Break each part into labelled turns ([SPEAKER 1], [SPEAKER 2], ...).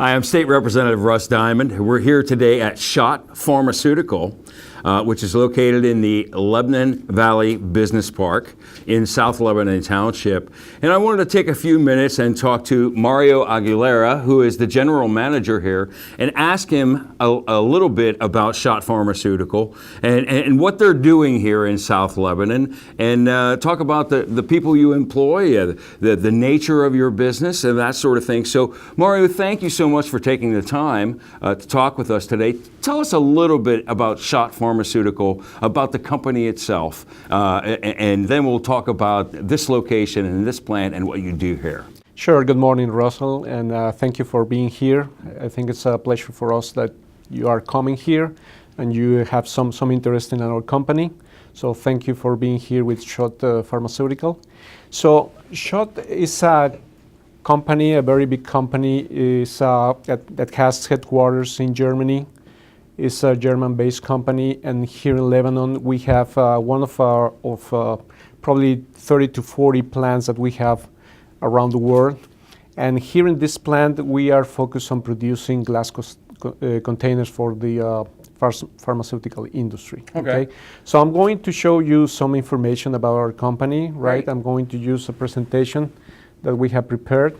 [SPEAKER 1] Hi, I'm State Representative Russ Diamond. We're here today at Schott Pharmaceutical, which is located in the Lebanon Valley Business Park in South Lebanon Township. And I wanted to take a few minutes and talk to Mario Aguilera, who is the general manager here, and ask him a little bit about Schott Pharmaceutical and what they're doing here in South Lebanon, and talk about the people you employ, the nature of your business, and that sort of thing. So, Mario, thank you so much for taking the time to talk with us today. Tell us a little bit about Schott Pharmaceutical, about the company itself, and then we'll talk about this location and this plant and what you do here.
[SPEAKER 2] Sure. Good morning, Russell, and thank you for being here. I think it's a pleasure for us that you are coming here and you have some interest in our company. So thank you for being here with Schott Pharmaceutical. So Schott is a company, a very big company, that has headquarters in Germany. It's a German-based company, and here in Lebanon we have one of probably 30 to 40 plants that we have around the world. And here in this plant we are focused on producing glass containers for the pharmaceutical industry. Okay. So I'm going to show you some information about our company, right? I'm going to use a presentation that we have prepared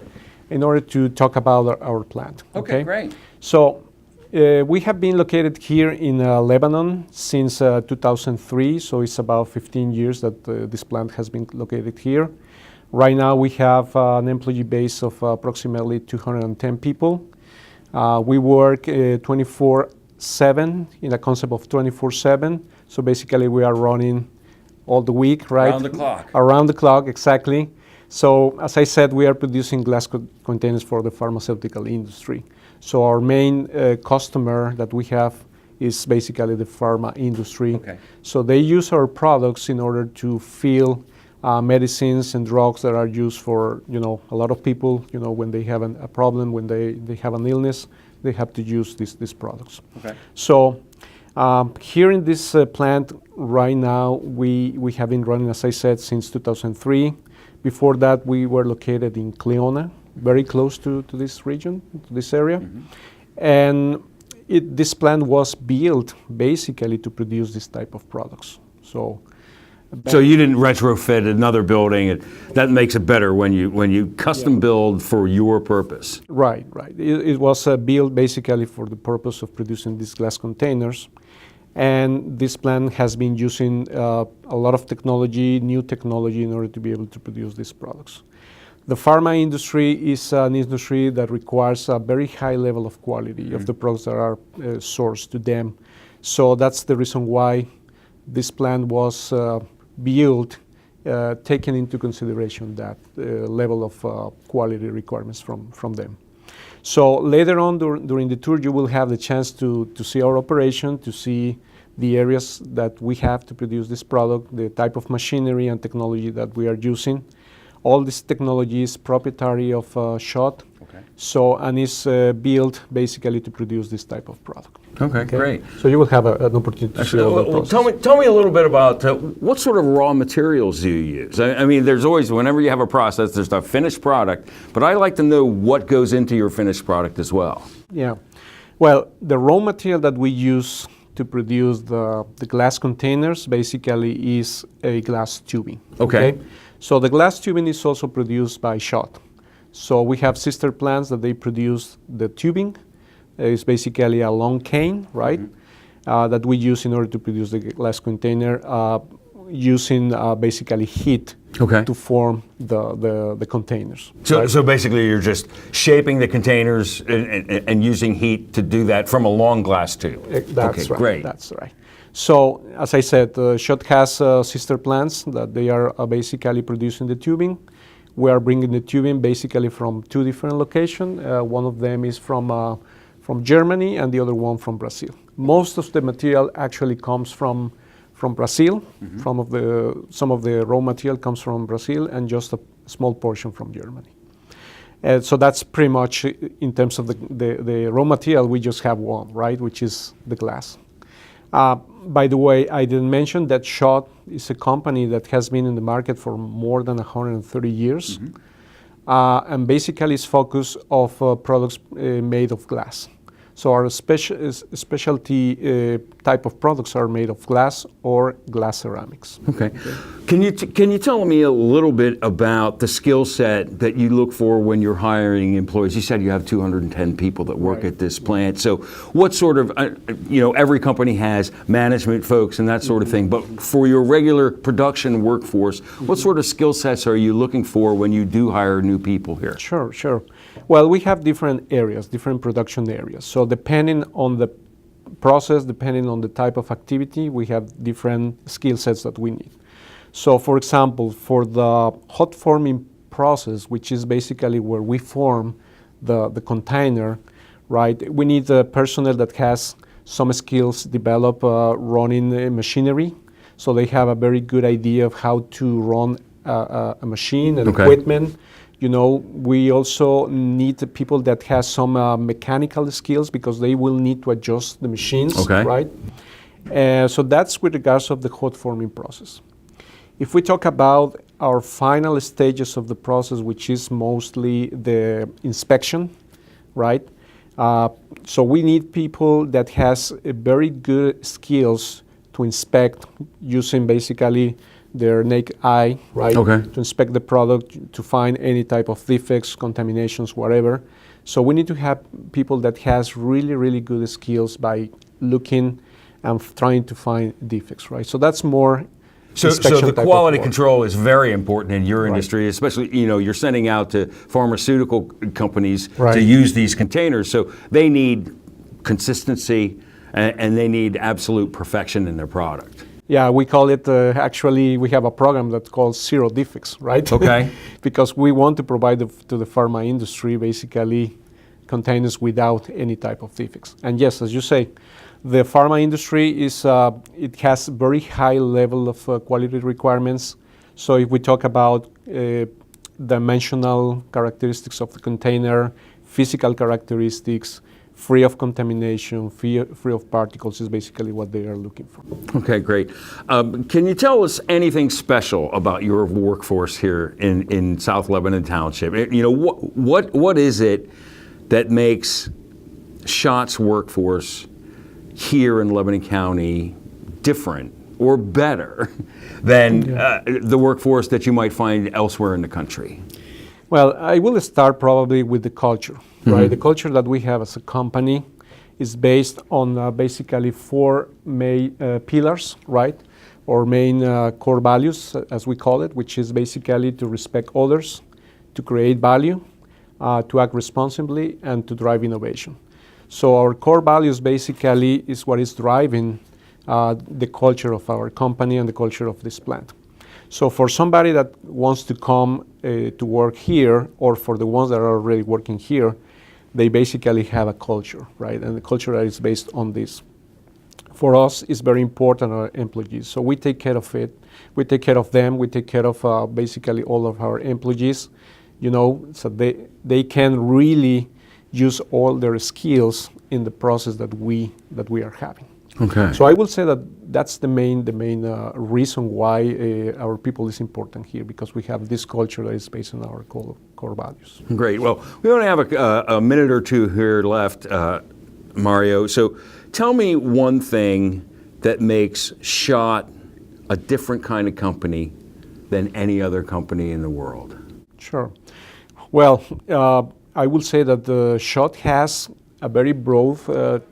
[SPEAKER 2] in order to talk about our plant.
[SPEAKER 1] Okay, great.
[SPEAKER 2] So we have been located here in Lebanon since 2003, so it's about 15 years that this plant has been located here. Right now we have an employee base of approximately 210 people. We work 24/7 in a concept of 24/7. So basically we are running all the week, right?
[SPEAKER 1] Around the clock.
[SPEAKER 2] Around the clock, exactly. So as I said, we are producing glass containers for the pharmaceutical industry. So our main customer that we have is basically the pharma industry.
[SPEAKER 1] Okay.
[SPEAKER 2] So they use our products in order to fill medicines and drugs that are used for, a lot of people, when they have a problem, when they have an illness, they have to use these products. Okay. So here in this plant right now, we have been running, as I said, since 2003. Before that, we were located in Cleona, very close to this region, to this area. Mm-hmm. And this plant was built basically to produce this type of products. So
[SPEAKER 1] you didn't retrofit another building. That makes it better when you custom build for your purpose.
[SPEAKER 2] Right. It was built basically for the purpose of producing these glass containers. And this plant has been using a lot of technology, new technology, in order to be able to produce these products. The pharma industry is an industry that requires a very high level of quality of the products that are sourced to them. So that's the reason why this plant was built, taking into consideration that level of quality requirements from them. So later on during the tour, you will have the chance to see our operation, to see the areas that we have to produce this product, the type of machinery and technology that we are using. All this technology is proprietary of Schott, and is built basically to produce this type of product.
[SPEAKER 1] Okay, great.
[SPEAKER 2] So you will have an opportunity to see all the process.
[SPEAKER 1] Tell me a little bit about what sort of raw materials do you use? I mean, there's always, whenever you have a process, there's a finished product, but I like to know what goes into your finished product as well.
[SPEAKER 2] Yeah. Well, the raw material that we use to produce the glass containers basically is a glass tubing. Okay. So the glass tubing is also produced by Schott. So we have sister plants that they produce the tubing. It's basically a long cane, right? That we use in order to produce the glass container, using basically heat to form the containers.
[SPEAKER 1] So basically you're just shaping the containers and using heat to do that from a long glass tube.
[SPEAKER 2] That's right.
[SPEAKER 1] Great.
[SPEAKER 2] That's right. So as I said, Schott has sister plants that they are basically producing the tubing. We are bringing the tubing basically from two different locations. One of them is from Germany and the other one from Brazil. Most of the material actually comes from Brazil. Some of the raw material comes from Brazil, and just a small portion from Germany. So that's pretty much in terms of the raw material. We just have one, right, which is the glass. By the way, I didn't mention that Schott is a company that has been in the market for more than 130 years. and basically it's focused of products made of glass. So our specialty type of products are made of glass or glass ceramics.
[SPEAKER 1] Okay. Can you tell me a little bit about the skill set that you look for when you're hiring employees? You said you have 210 people that work at this plant. So what sort of, every company has management folks and that sort of thing, but for your regular production workforce, what sort of skill sets are you looking for when you do hire new people here?
[SPEAKER 2] Sure. Well, we have different areas, different production areas. So depending on the process, depending on the type of activity, we have different skill sets that we need. So for example, for the hot forming process, which is basically where we form the container, right? We need a personnel that has some skills developed running machinery. So they have a very good idea of how to run a machine and equipment. We also need people that have some mechanical skills because they will need to adjust the machines, right? So that's with regards of the hot forming process. If we talk about our final stages of the process, which is mostly the inspection, right? So we need people that has a very good skills to inspect using basically their naked eye, right? To inspect the product, to find any type of defects, contaminations, whatever. So we need to have people that has really, really good skills by looking and trying to find defects, right? So that's more
[SPEAKER 1] So the quality control is very important in your industry, especially, you're sending out to pharmaceutical companies to use these containers. So they need consistency and they need absolute perfection in their product.
[SPEAKER 2] Yeah, we call it, actually, we have a program that's called Zero Defects, right?
[SPEAKER 1] Okay.
[SPEAKER 2] Because we want to provide to the pharma industry basically containers without any type of defects. And yes, as you say, the pharma industry it has very high level of quality requirements. So if we talk about dimensional characteristics of the container, physical characteristics, free of contamination, free of particles is basically what they are looking for.
[SPEAKER 1] Okay, great. Can you tell us anything special about your workforce here in South Lebanon Township? What is it that makes Schott's workforce here in Lebanon County different or better than the workforce that you might find elsewhere in the country?
[SPEAKER 2] Well, I will start probably with the culture, right? The culture that we have as a company is based on basically four main pillars, right? Or main core values, as we call it, which is basically to respect others, to create value, to act responsibly, and to drive innovation. So our core values basically is what is driving the culture of our company and the culture of this plant. So for somebody that wants to come to work here, or for the ones that are already working here, they basically have a culture, right? And the culture that is based on this. For us, it's very important, our employees. So we take care of it. We take care of them. We take care of basically all of our employees, so they can really use all their skills in the process that we are having.
[SPEAKER 1] Okay.
[SPEAKER 2] So I will say that that's the main reason why our people is important here, because we have this culture that is based on our core values.
[SPEAKER 1] Great. Well, we only have a minute or two here left, Mario. So tell me one thing that makes Schott a different kind of company than any other company in the world.
[SPEAKER 2] Sure. Well, I will say that Schott has a very broad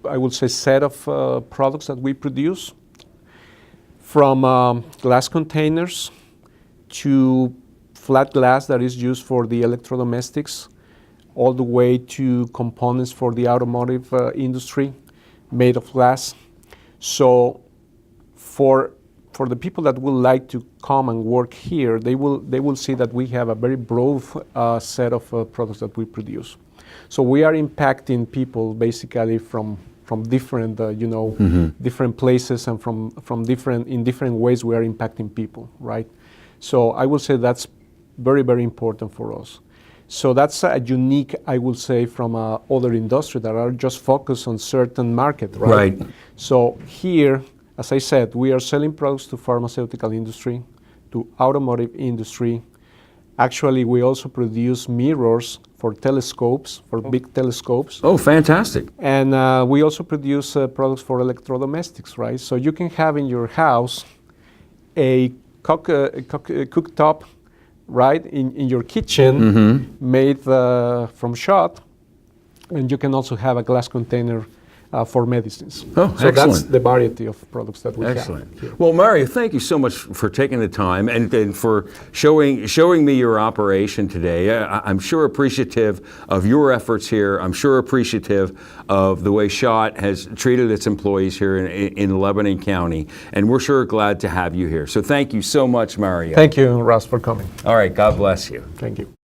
[SPEAKER 2] I would say set of products that we produce, from glass containers to flat glass that is used for the electrodomestics, all the way to components for the automotive industry made of glass. So for the people that would like to come and work here, they will see that we have a very broad set of products that we produce. So we are impacting people basically from different, different places, and in different ways we are impacting people, right? So I will say that's very, very important for us. So that's a unique, I will say, from other industries that are just focused on certain market, right? So here, as I said, we are selling products to pharmaceutical industry, to automotive industry, Actually, we also produce mirrors for telescopes, for big telescopes.
[SPEAKER 1] Oh, fantastic.
[SPEAKER 2] And we also produce products for electrodomestics, right? So you can have in your house a cooktop, right, in your kitchen, made from Schott, and you can also have a glass container for medicines.
[SPEAKER 1] Oh,
[SPEAKER 2] so
[SPEAKER 1] excellent.
[SPEAKER 2] That's the variety of products that we
[SPEAKER 1] Excellent.
[SPEAKER 2] have here.
[SPEAKER 1] Well, Mario, thank you so much for taking the time and for showing me your operation today. I'm sure appreciative of your efforts here. I'm sure appreciative of the way Schott has treated its employees here in Lebanon County, and we're sure glad to have you here. So thank you so much, Mario.
[SPEAKER 2] Thank you, Russ, for coming.
[SPEAKER 1] All right, God bless you.
[SPEAKER 2] Thank you.